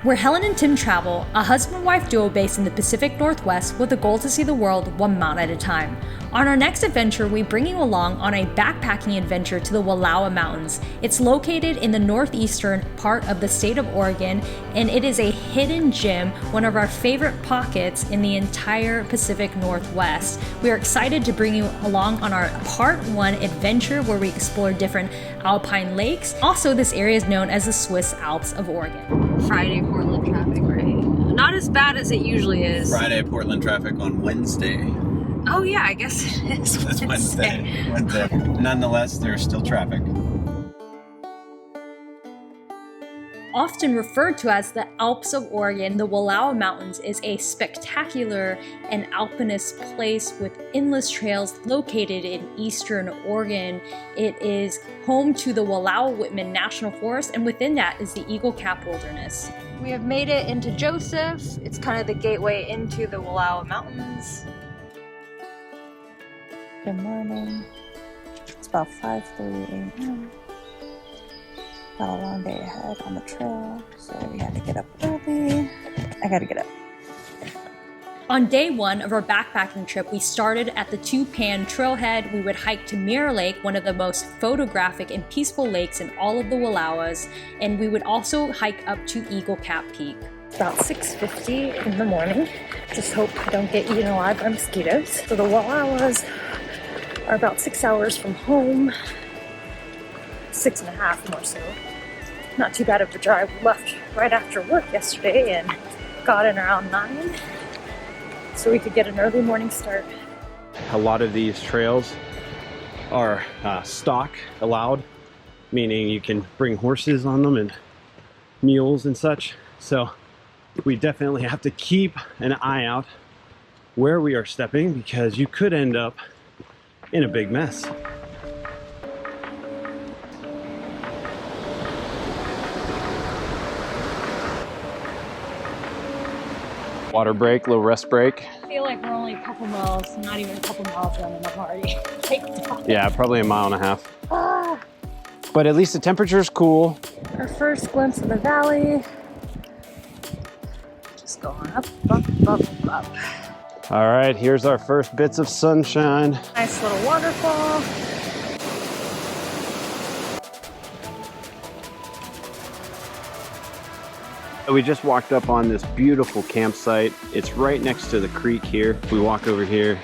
We're Helen and Tim Travel, a husband-wife duo based in the Pacific Northwest with a goal to see the world one mountain at a time. On our next adventure, we bring you along on a backpacking adventure to the Wallowa Mountains. It's located in the northeastern part of the state of Oregon, and it is a hidden gem, one of our favorite pockets in the entire Pacific Northwest. We are excited to bring you along on our part 1 adventure where we explore different alpine lakes. Also, this area is known as the Swiss Alps of Oregon. Friday Portland traffic, right? Not as bad as it usually is. Friday Portland traffic on Wednesday. Oh yeah, I guess it is It's Wednesday. Nonetheless, there's still traffic. Often referred to as the Alps of Oregon, the Wallowa Mountains is a spectacular and alpinist place with endless trails located in eastern Oregon. It is home to the Wallowa-Whitman National Forest, and within that is the Eagle Cap Wilderness. We have made it into Joseph. It's kind of the gateway into the Wallowa Mountains. Good morning. It's about 5:30 a.m. Got a long day ahead on the trail, so we had to get up early. I gotta get up. On day 1 of our backpacking trip, we started at the Two Pan Trailhead. We would hike to Mirror Lake, one of the most photographic and peaceful lakes in all of the Wallowas, and we would also hike up to Eagle Cap Peak. About 6:50 in the morning. Just hope I don't get eaten alive by mosquitoes. So the Wallowas are about 6 hours from home. 6.5 more so. Not too bad of a drive. We left right after work yesterday and got in around 9 so we could get an early morning start. A lot of these trails are stock allowed, meaning you can bring horses on them and mules and such. So we definitely have to keep an eye out where we are stepping because you could end up in a big mess. Water break, little rest break. I feel like we're only a couple miles, not even a couple miles in, and I'm already caked off. Yeah, probably a mile and a half. But at least the temperature's cool. Our first glimpse of the valley. Just going up, up, up, up. All right, here's our first bits of sunshine. Nice little waterfall. We just walked up on this beautiful campsite. It's right next to the creek here. We walk over here.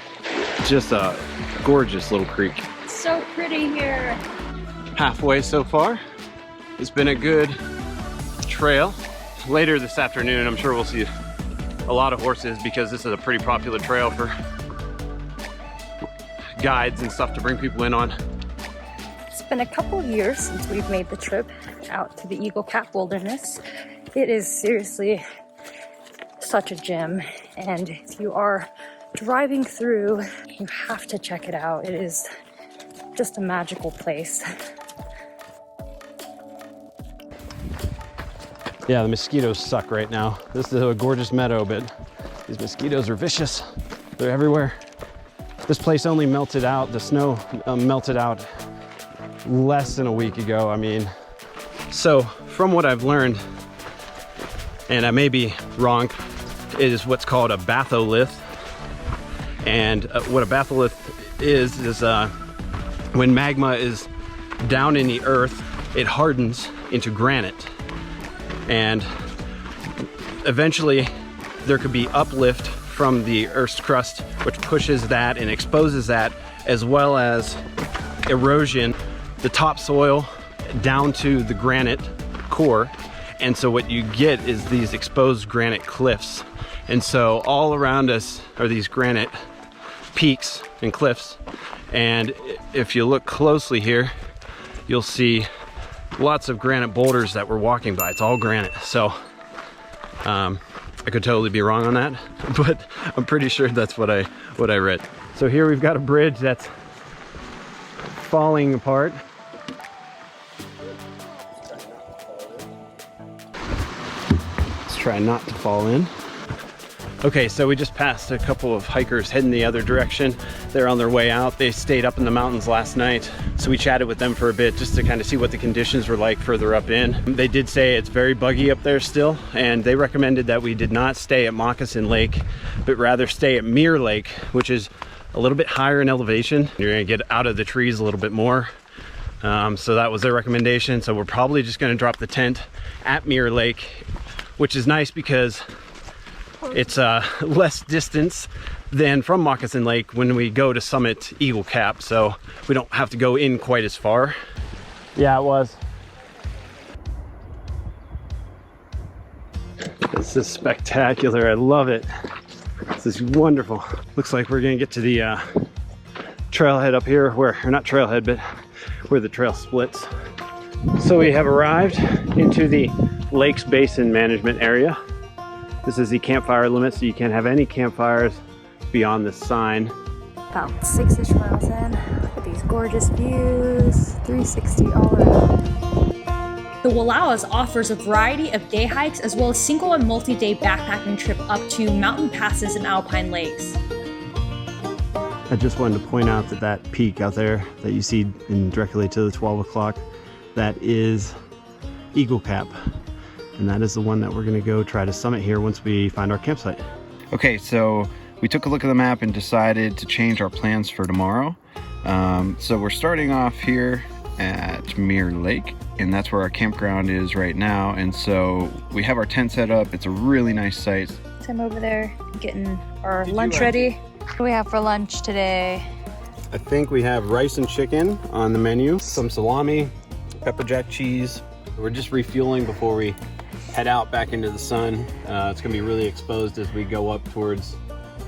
Just a gorgeous little creek. So pretty here. Halfway so far. It's been a good trail. Later this afternoon, I'm sure we'll see a lot of horses because this is a pretty popular trail for guides and stuff to bring people in on. It's been a couple years since we've made the trip out to the Eagle Cap Wilderness. It is seriously such a gem, and if you are driving through, you have to check it out. It is just a magical place. Yeah, the mosquitoes suck right now. This is a gorgeous meadow, but these mosquitoes are vicious. They're everywhere. This place only melted out, the snow melted out less than a week ago. I mean, so from what I've learned, and I may be wrong, it is what's called a batholith. And what a batholith is when magma is down in the earth, it hardens into granite. And eventually there could be uplift from the Earth's crust, which pushes that and exposes that, as well as erosion, the topsoil down to the granite core. And so what you get is these exposed granite cliffs. And so all around us are these granite peaks and cliffs. And if you look closely here, you'll see lots of granite boulders that we're walking by. It's all granite. So I could totally be wrong on that, but I'm pretty sure that's what I read. So here we've got a bridge that's falling apart. Let's try not to fall in. Okay, so we just passed a couple of hikers heading the other direction. They're on their way out. They stayed up in the mountains last night. So we chatted with them for a bit just to kind of see what the conditions were like further up in. They did say it's very buggy up there still, and they recommended that we did not stay at Mocassin Lake, but rather stay at Mirror Lake, which is a little bit higher in elevation. You're gonna get out of the trees a little bit more. So that was their recommendation. So we're probably just gonna drop the tent at Mirror Lake, which is nice because it's less distance than from Mocassin Lake when we go to summit Eagle Cap, so we don't have to go in quite as far. Yeah, it was. This is spectacular. I love it. This is wonderful. Looks like we're gonna get to the trailhead up here, or not trailhead, but where the trail splits. So we have arrived into the Lakes Basin Management Area. This is the campfire limit, so you can't have any campfires beyond this sign. About 6-ish miles in. Look at these gorgeous views. 360 all around. The Wallowas offers a variety of day hikes as well as single and multi-day backpacking trip up to mountain passes and alpine lakes. I just wanted to point out that that peak out there that you see directly to the 12 o'clock, that is Eagle Cap. And that is the one that we're gonna go try to summit here once we find our campsite. Okay, so we took a look at the map and decided to change our plans for tomorrow. So we're starting off here at Mirror Lake, and that's where our campground is right now. And so we have our tent set up. It's a really nice site. I'm over there getting our lunch ready. What do we have for lunch today? I think we have rice and chicken on the menu, some salami, pepper jack cheese. We're just refueling before we head out back into the sun. It's gonna be really exposed as we go up towards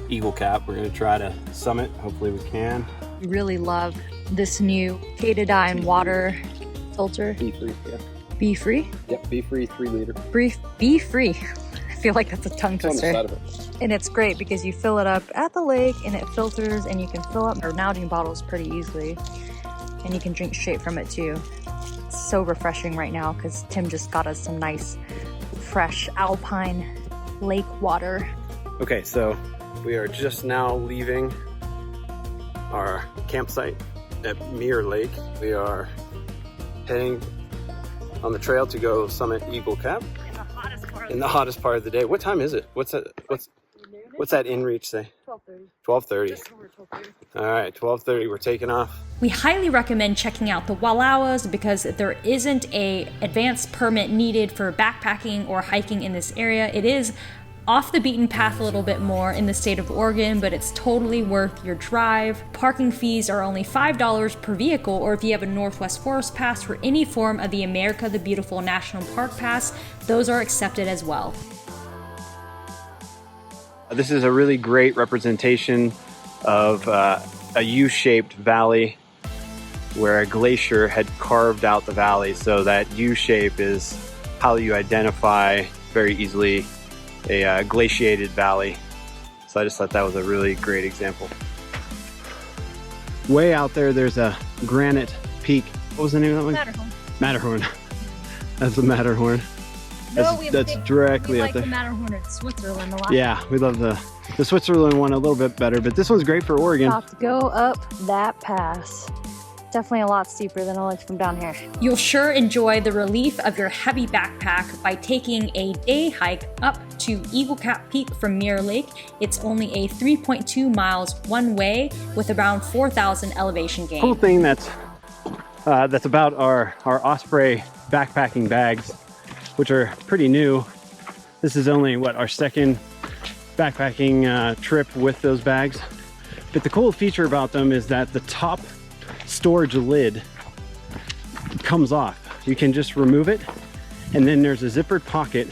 Eagle Cap. We're gonna try to summit. Hopefully we can. Really love this new Betadine water filter. Be free, yeah. Be free? Yep, be free, 3 liter. Be free. I feel like that's a tongue twister. It's on the side of it. And it's great because you fill it up at the lake and it filters, and you can fill up our Nalgene bottles pretty easily. And you can drink straight from it too. It's so refreshing right now because Tim just got us some nice, fresh alpine lake water. Okay, so we are just now leaving our campsite at Mirror Lake. We are heading on the trail to go summit Eagle Cap in the hottest part of the day. What time is it? What's that in reach say? 12:30. 12:30. All right, 12:30. We're taking off. We highly recommend checking out the Wallowas because there isn't a advanced permit needed for backpacking or hiking in this area. It is off the beaten path a little bit more in the state of Oregon, but it's totally worth your drive. Parking fees are only $5 per vehicle, or if you have a Northwest Forest Pass or any form of the America the Beautiful National Park Pass, those are accepted as well. This is a really great representation of a U-shaped valley where a glacier had carved out the valley. So that U-shape is how you identify very easily a glaciated valley. So I just thought that was a really great example. Way out there, there's a granite peak. What was the name of that one? Matterhorn. Matterhorn. That's the Matterhorn. That's directly up there. We like the Matterhorn in Switzerland a lot. Yeah, we love the Switzerland one a little bit better, but this one's great for Oregon. About to go up that pass. Definitely a lot steeper than I like from down here. You'll sure enjoy the relief of your heavy backpack by taking a day hike up to Eagle Cap Peak from Mirror Lake. It's only a 3.2 miles one way with around 4,000 elevation gain. Cool thing that's about our Osprey backpacking bags, which are pretty new. This is only our second backpacking trip with those bags. But the cool feature about them is that the top storage lid comes off. You can just remove it, and then there's a zippered pocket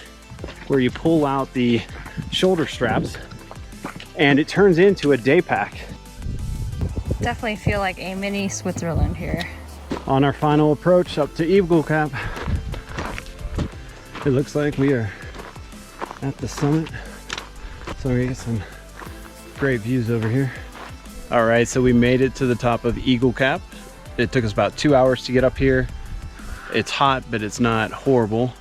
where you pull out the shoulder straps, and it turns into a day pack. Definitely feel like a mini Switzerland here. On our final approach up to Eagle Cap, it looks like we are at the summit. So we get some great views over here. All right, so we made it to the top of Eagle Cap. It took us about 2 hours to get up here. It's hot, but it's not horrible.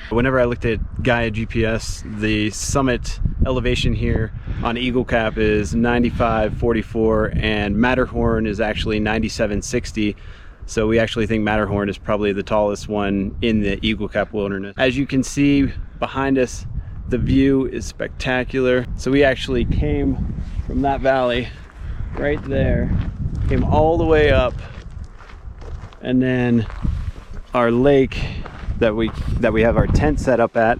Whenever I looked at Gaia GPS, the summit elevation here on Eagle Cap is 95.44, and Matterhorn is actually 97.60. So we actually think Matterhorn is probably the tallest one in the Eagle Cap Wilderness. As you can see behind us, the view is spectacular. So we actually came from that valley right there, came all the way up, and then our lake that we have our tent set up at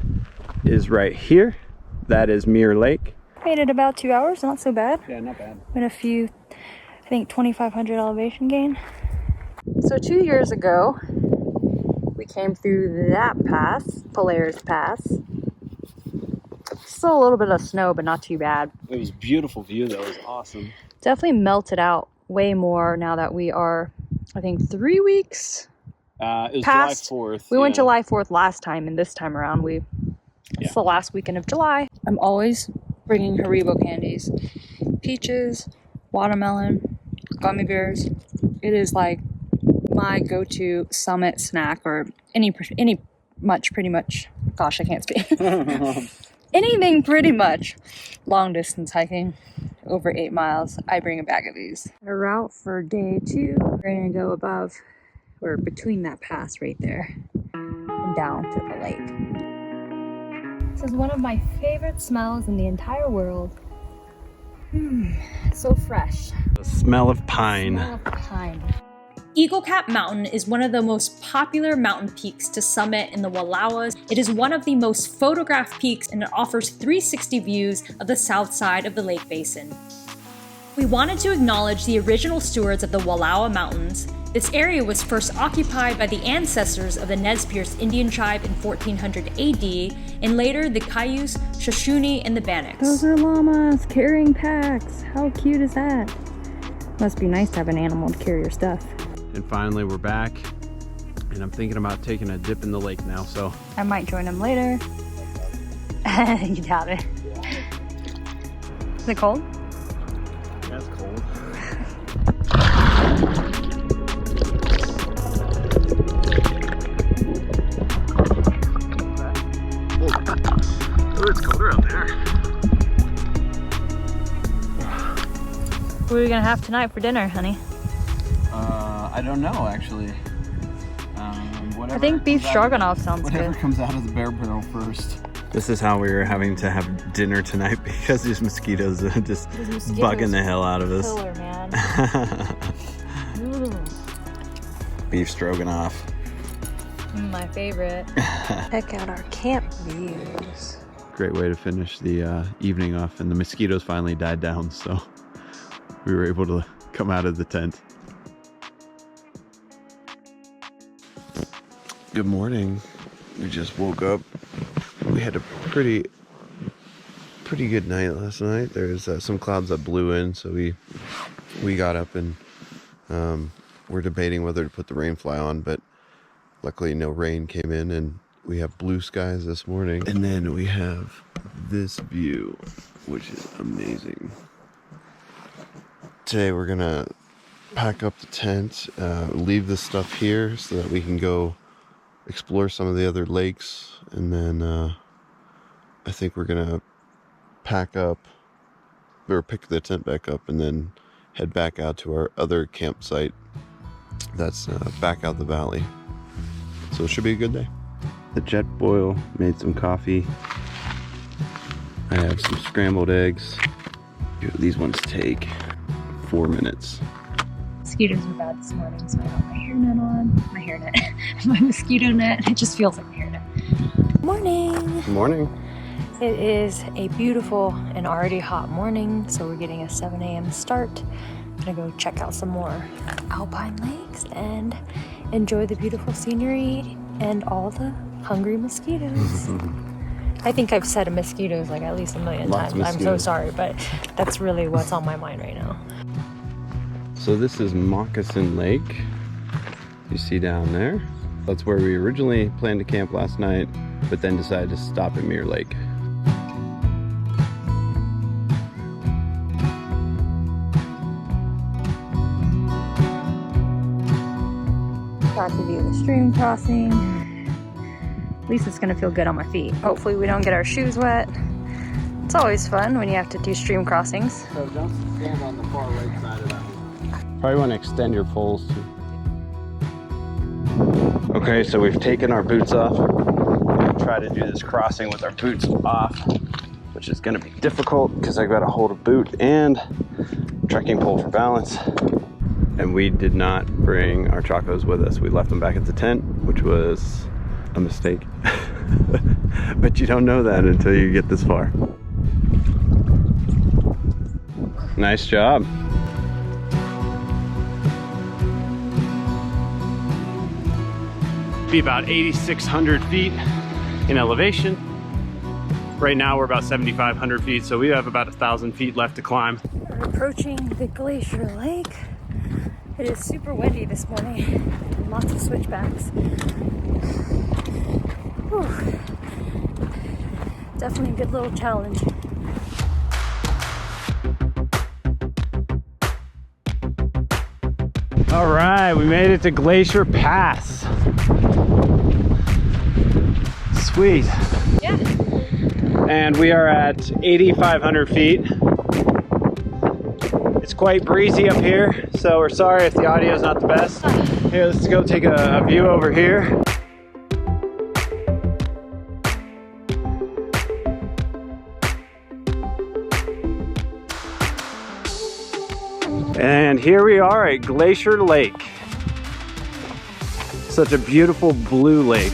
is right here. That is Mirror Lake. Made it about 2 hours, not so bad. Yeah, not bad. Been a few, I think 2,500 elevation gain. So 2 years ago, we came through that pass, Polaris Pass. Still a little bit of snow, but not too bad. It was a beautiful view though, it was awesome. Definitely melted out way more now that we are, I think, 3 weeks It was past. July 4th. We went July 4th last time, and this time around it's the last weekend of July. I'm always bringing Haribo candies. Peaches, watermelon, gummy bears. It is like my go-to summit snack, or pretty much. Gosh, I can't speak. Anything pretty much. Long distance hiking, over 8 miles, I bring a bag of these. Our route for day 2, we're gonna go above, or between that pass right there, and down to the lake. This is one of my favorite smells in the entire world. So fresh. The smell of pine. Smell of pine. Eagle Cap Mountain is one of the most popular mountain peaks to summit in the Wallowas. It is one of the most photographed peaks, and it offers 360 views of the south side of the lake basin. We wanted to acknowledge the original stewards of the Wallowa Mountains. This area was first occupied by the ancestors of the Nez Perce Indian tribe in 1400 AD, and later the Cayuse, Shoshone, and the Bannocks. Those are llamas carrying packs. How cute is that? Must be nice to have an animal to carry your stuff. And finally we're back, and I'm thinking about taking a dip in the lake now, so. I might join them later. You doubt it. Is it cold? That's cold. Oh, it's colder out there. What are we gonna have tonight for dinner, honey? I don't know, actually. I think beef stroganoff sounds good. Whatever comes out of the bear barrel first. This is how we were having to have dinner tonight, because these mosquitoes are just bugging the hell out of us. Killer, man. Beef stroganoff. My favorite. Check out our camp views. Great way to finish the evening off, and the mosquitoes finally died down, so we were able to come out of the tent. Good morning. We just woke up. We had a pretty good night last night. There's some clouds that blew in, so we got up and we're debating whether to put the rain fly on, but luckily no rain came in, and we have blue skies this morning. And then we have this view, which is amazing. Today we're gonna pack up the tent, leave this stuff here so that we can go explore some of the other lakes, and then I think we're gonna pack up, or pick the tent back up, and then head back out to our other campsite that's back out the valley. So it should be a good day. The jet boil made some coffee. I have some scrambled eggs. These ones take 4 minutes. Mosquitoes were bad this morning, so I got my hairnet on. My mosquito net. It just feels like a hairnet. Morning. Good morning. It is a beautiful and already hot morning, so we're getting a 7 a.m. start. I'm gonna go check out some more alpine lakes and enjoy the beautiful scenery and all the hungry mosquitoes. I think I've said mosquitoes like at least a million Lots times. I'm so sorry, but that's really what's on my mind right now. So this is Mocassin Lake. You see down there. That's where we originally planned to camp last night, but then decided to stop at Mirror Lake. Got to view the stream crossing. At least it's gonna feel good on my feet. Hopefully we don't get our shoes wet. It's always fun when you have to do stream crossings. So don't stand on the far right side of that one. Probably want to extend your poles too. Okay, so we've taken our boots off. We're going to try to do this crossing with our boots off, which is going to be difficult because I've got to hold a boot and trekking pole for balance. And we did not bring our chacos with us. We left them back at the tent, which was a mistake. But you don't know that until you get this far. Nice job. Be about 8,600 feet in elevation. Right now we're about 7,500 feet, so we have about 1,000 feet left to climb. We're approaching the Glacier Lake. It is super windy this morning. Lots of switchbacks. Whew. Definitely a good little challenge. All right, we made it to Glacier Pass. Sweet. Yeah. And we are at 8,500 feet. It's quite breezy up here, so we're sorry if the audio is not the best. Here, let's go take a view over here. And here we are at Glacier Lake. Such a beautiful blue lake.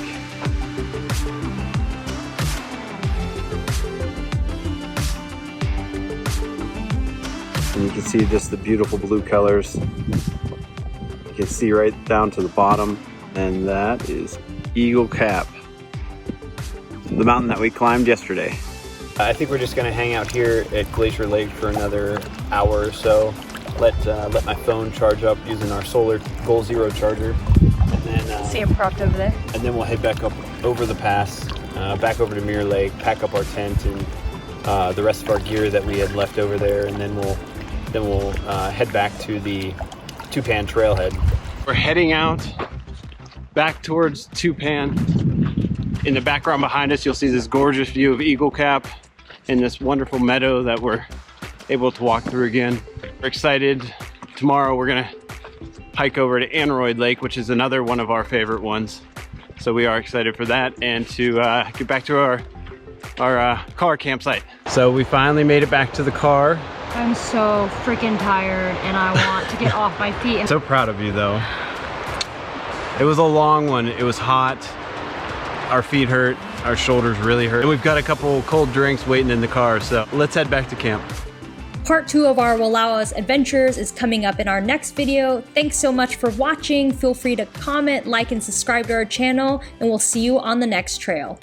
And you can see just the beautiful blue colors. You can see right down to the bottom, and that is Eagle Cap, the mountain that we climbed yesterday. I think we're just gonna hang out here at Glacier Lake for another hour or so. Let my phone charge up using our solar Goal Zero charger, and then See a prop over there. and then we'll head back up over the pass, back over to Mirror Lake, pack up our tent and the rest of our gear that we had left over there, and then we'll head back to the Two Pan Trailhead. We're heading out back towards Two Pan. In the background behind us, you'll see this gorgeous view of Eagle Cap and this wonderful meadow that we're able to walk through again. We're excited. Tomorrow we're gonna hike over to Aneroid Lake, which is another one of our favorite ones. So we are excited for that and to get back to our car campsite. So we finally made it back to the car. I'm so freaking tired and I want to get off my feet. I'm so proud of you though. It was a long one. It was hot. Our feet hurt. Our shoulders really hurt. And we've got a couple cold drinks waiting in the car. So let's head back to camp. Part 2 of our Wallowas adventures is coming up in our next video. Thanks so much for watching. Feel free to comment, like, and subscribe to our channel, and we'll see you on the next trail.